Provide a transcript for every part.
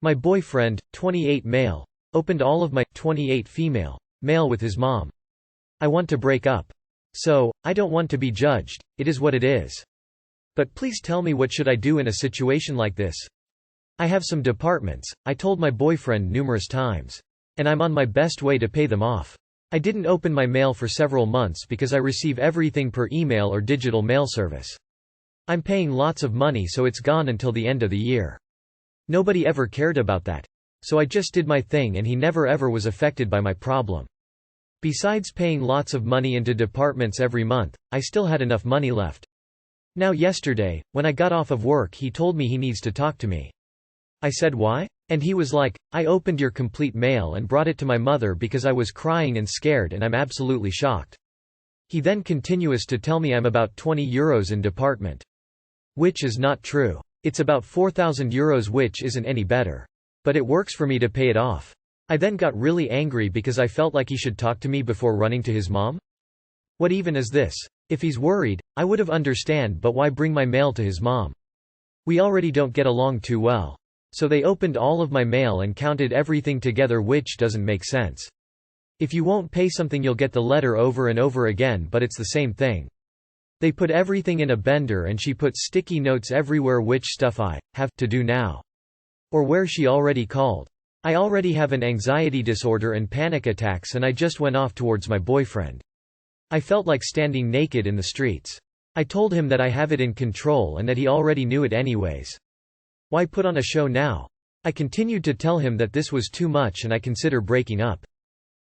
My boyfriend, 28 male, opened all of my 28 female mail with his mom. I want to break up. So, I don't want to be judged, it is what it is. But please tell me, what should I do in a situation like this? I have some departments, I told my boyfriend numerous times. And I'm on my best way to pay them off. I didn't open my mail for several months because I receive everything per email or digital mail service. I'm paying lots of money, so it's gone until the end of the year. Nobody ever cared about that. So I just did my thing, and he never ever was affected by my problem. Besides paying lots of money into departments every month, I still had enough money left. Now yesterday, when I got off of work, he told me he needs to talk to me. I said why? And he was like, I opened your complete mail and brought it to my mother because I was crying and scared and I'm absolutely shocked. He then continues to tell me I'm about €20 in department. Which is not true. It's about €4,000, which isn't any better. But it works for me to pay it off. I then got really angry because I felt like he should talk to me before running to his mom. What even is this? If he's worried, I would have understand, but why bring my mail to his mom? We already don't get along too well. So they opened all of my mail and counted everything together, which doesn't make sense. If you won't pay something, you'll get the letter over and over again, but it's the same thing. They put everything in a bender and she put sticky notes everywhere, which stuff I have to do now. Or where she already called. I already have an anxiety disorder and panic attacks, and I just went off towards my boyfriend. I felt like standing naked in the streets. I told him that I have it in control and that he already knew it anyways. Why put on a show now? I continued to tell him that this was too much and I consider breaking up.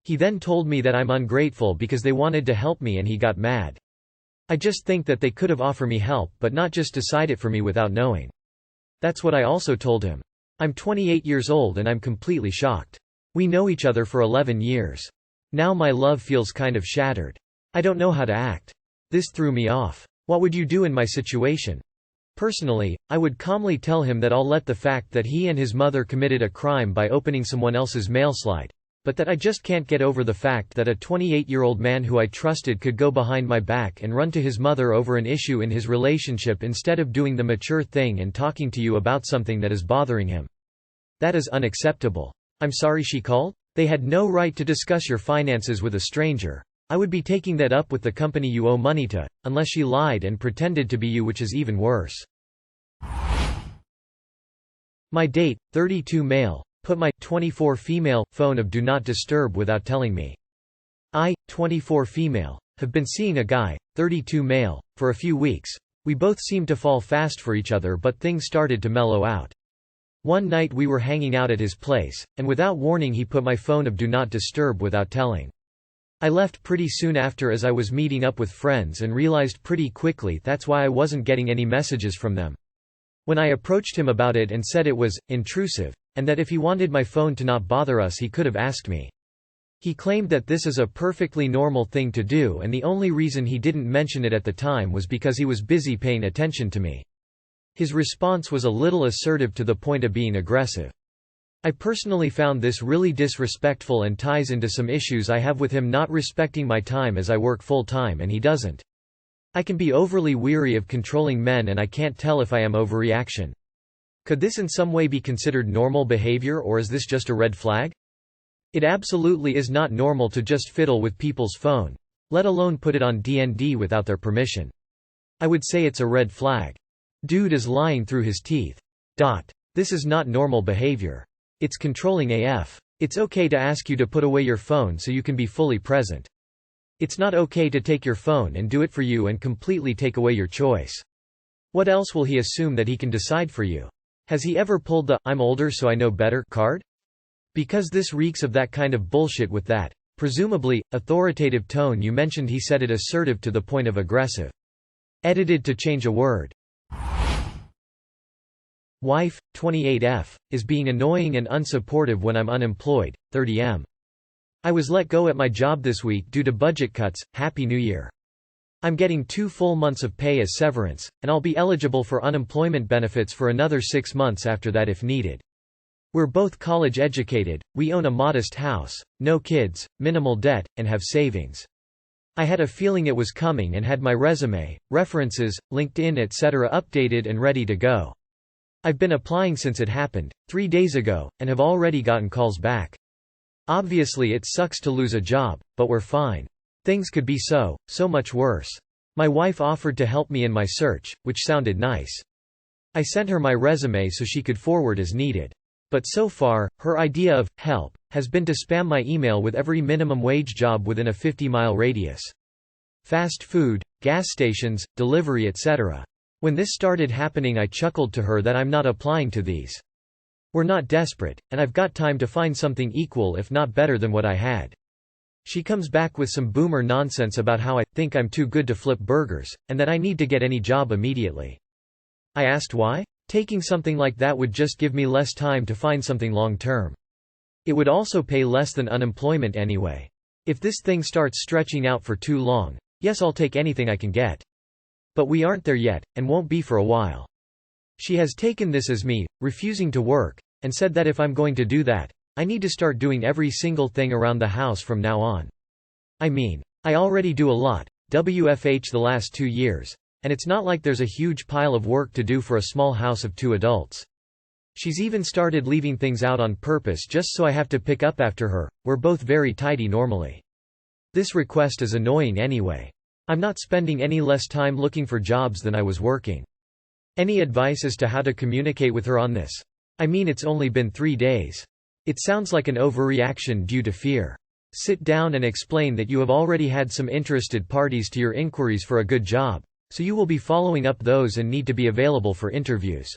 He then told me that I'm ungrateful because they wanted to help me and he got mad. I just think that they could have offered me help but not just decide it for me without knowing. That's what I also told him. I'm 28 years old and I'm completely shocked. We know each other for 11 years. Now my love feels kind of shattered. I don't know how to act. This threw me off. What would you do in my situation? Personally, I would calmly tell him that I'll let the fact that he and his mother committed a crime by opening someone else's mail slide, but that I just can't get over the fact that a 28-year-old man who I trusted could go behind my back and run to his mother over an issue in his relationship instead of doing the mature thing and talking to you about something that is bothering him. That is unacceptable. I'm sorry she called? They had no right to discuss your finances with a stranger. I would be taking that up with the company you owe money to, unless she lied and pretended to be you, which is even worse. My date, 32 male, put my 24 female phone of do not disturb without telling me. I, 24 female, have been seeing a guy, 32 male, for a few weeks. We both seemed to fall fast for each other, but things started to mellow out. One night we were hanging out at his place, and without warning he put my phone of do not disturb without telling. I left pretty soon after as I was meeting up with friends and realized pretty quickly that's why I wasn't getting any messages from them. When I approached him about it and said it was intrusive, and that if he wanted my phone to not bother us he could have asked me. He claimed that this is a perfectly normal thing to do, and the only reason he didn't mention it at the time was because he was busy paying attention to me. His response was a little assertive to the point of being aggressive. I personally found this really disrespectful and ties into some issues I have with him not respecting my time as I work full-time and he doesn't. I can be overly weary of controlling men and I can't tell if I am overreaction. Could this in some way be considered normal behavior, or is this just a red flag? It absolutely is not normal to just fiddle with people's phone, let alone put it on DND without their permission. I would say it's a red flag. Dude is lying through his teeth. This is not normal behavior. It's controlling AF. It's okay to ask you to put away your phone so you can be fully present. It's not okay to take your phone and do it for you and completely take away your choice. What else will he assume that he can decide for you? Has he ever pulled the "I'm older so I know better" card? Because this reeks of that kind of bullshit with that, presumably, authoritative tone you mentioned. He said it assertive to the point of aggressive. Edited to change a word. Wife, 28F, is being annoying and unsupportive when I'm unemployed, 30M. I was let go at my job this week due to budget cuts. Happy New Year. I'm getting 2 full months of pay as severance, and I'll be eligible for unemployment benefits for another 6 months after that if needed. We're both college educated, we own a modest house, no kids, minimal debt, and have savings. I had a feeling it was coming and had my resume, references, LinkedIn etc. updated and ready to go. I've been applying since it happened, 3 days ago, and have already gotten calls back. Obviously it sucks to lose a job, but we're fine. Things could be so much worse. My wife offered to help me in my search, which sounded nice. I sent her my resume so she could forward as needed. But so far, her idea of help has been to spam my email with every minimum wage job within a 50-mile radius. Fast food, gas stations, delivery, etc. When this started happening, I chuckled to her that I'm not applying to these. We're not desperate, and I've got time to find something equal if not better than what I had. She comes back with some boomer nonsense about how I think I'm too good to flip burgers, and that I need to get any job immediately. I asked why? Taking something like that would just give me less time to find something long-term. It would also pay less than unemployment anyway. If this thing starts stretching out for too long, yes, I'll take anything I can get. But we aren't there yet, and won't be for a while. She has taken this as me refusing to work, and said that if I'm going to do that, I need to start doing every single thing around the house from now on. I mean, I already do a lot, WFH the last 2 years, and it's not like there's a huge pile of work to do for a small house of 2 adults. She's even started leaving things out on purpose just so I have to pick up after her. We're both very tidy normally. This request is annoying anyway. I'm not spending any less time looking for jobs than I was working. Any advice as to how to communicate with her on this? I mean, it's only been 3 days. It sounds like an overreaction due to fear. Sit down and explain that you have already had some interested parties to your inquiries for a good job, so you will be following up those and need to be available for interviews.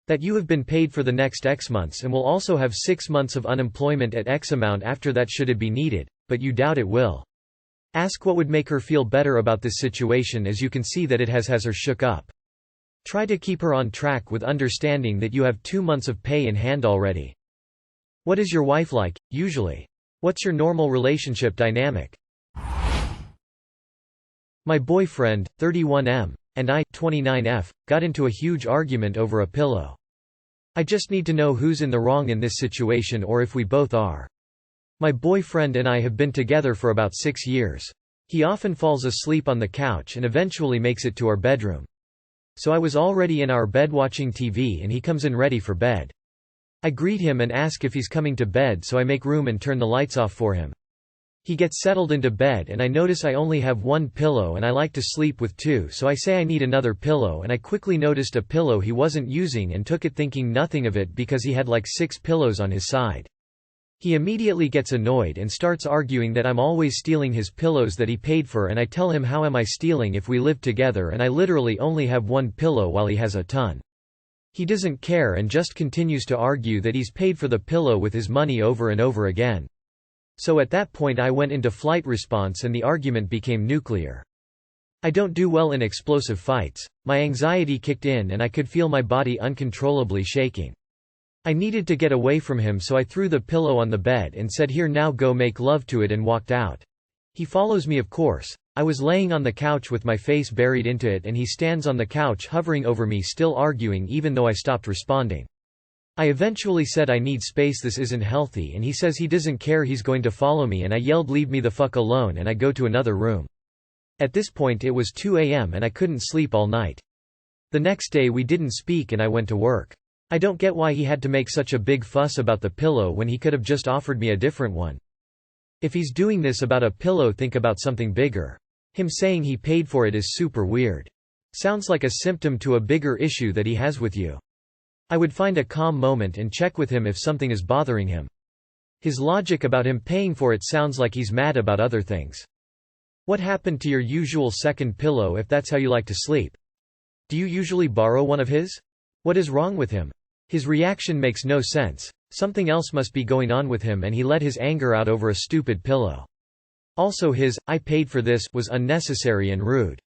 That you have been paid for the next X months and will also have 6 months of unemployment at X amount after that should it be needed, but you doubt it will. Ask what would make her feel better about this situation, as you can see that it has her shook up. Try to keep her on track with understanding that you have 2 months of pay in hand already. What is your wife like, usually? What's your normal relationship dynamic? My boyfriend, 31M, and I, 29F, got into a huge argument over a pillow. I just need to know who's in the wrong in this situation, or if we both are. My boyfriend and I have been together for about 6 years. He often falls asleep on the couch and eventually makes it to our bedroom. So I was already in our bed watching TV and he comes in ready for bed. I greet him and ask if he's coming to bed, so I make room and turn the lights off for him. He gets settled into bed and I notice I only have 1 pillow and I like to sleep with 2, so I say I need another pillow, and I quickly noticed a pillow he wasn't using and took it thinking nothing of it because he had like 6 pillows on his side. He immediately gets annoyed and starts arguing that I'm always stealing his pillows that he paid for, and I tell him how am I stealing if we live together and I literally only have 1 pillow while he has a ton. He doesn't care and just continues to argue that he's paid for the pillow with his money over and over again. So at that point I went into flight response and the argument became nuclear. I don't do well in explosive fights. My anxiety kicked in and I could feel my body uncontrollably shaking. I needed to get away from him, so I threw the pillow on the bed and said, "Here, now go make love to it," and walked out. He follows me, of course. I was laying on the couch with my face buried into it and he stands on the couch hovering over me, still arguing even though I stopped responding. I eventually said I need space, this isn't healthy, and he says he doesn't care, he's going to follow me, and I yelled leave me the fuck alone and I go to another room. At this point it was 2 a.m. and I couldn't sleep all night. The next day we didn't speak and I went to work. I don't get why he had to make such a big fuss about the pillow when he could have just offered me a different one. If he's doing this about a pillow, think about something bigger. Him saying he paid for it is super weird. Sounds like a symptom to a bigger issue that he has with you. I would find a calm moment and check with him if something is bothering him. His logic about him paying for it sounds like he's mad about other things. What happened to your usual second pillow if that's how you like to sleep? Do you usually borrow one of his? What is wrong with him? His reaction makes no sense. Something else must be going on with him and he let his anger out over a stupid pillow. Also his, "I paid for this," was unnecessary and rude.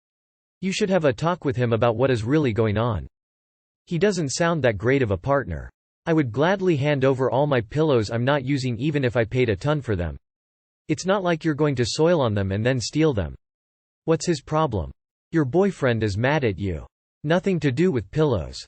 You should have a talk with him about what is really going on. He doesn't sound that great of a partner. I would gladly hand over all my pillows I'm not using even if I paid a ton for them. It's not like you're going to soil on them and then steal them. What's his problem? Your boyfriend is mad at you. Nothing to do with pillows.